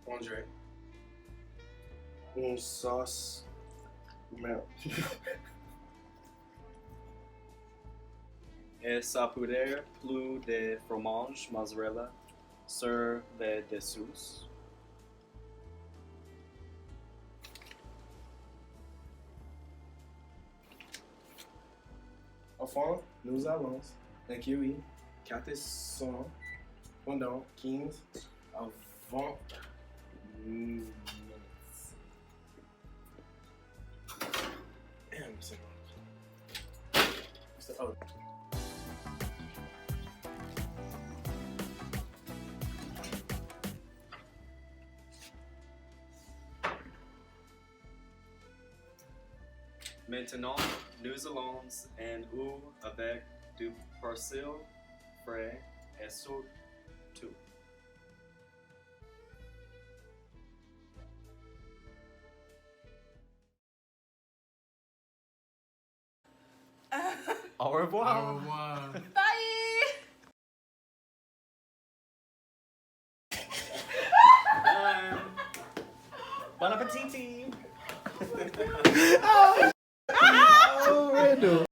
Andre. Une sauce. Merde. Et saupoudre plus de fromage mozzarella sur le dessus. Enfin, nous allons accueillir 400 pendant 15 à 20 minutes. C'est bon. Oh. Maintenant, nous allons en eau avec du persil frais et surtout. Au revoir. Au revoir. Bye! Bon appétit! Oh, random.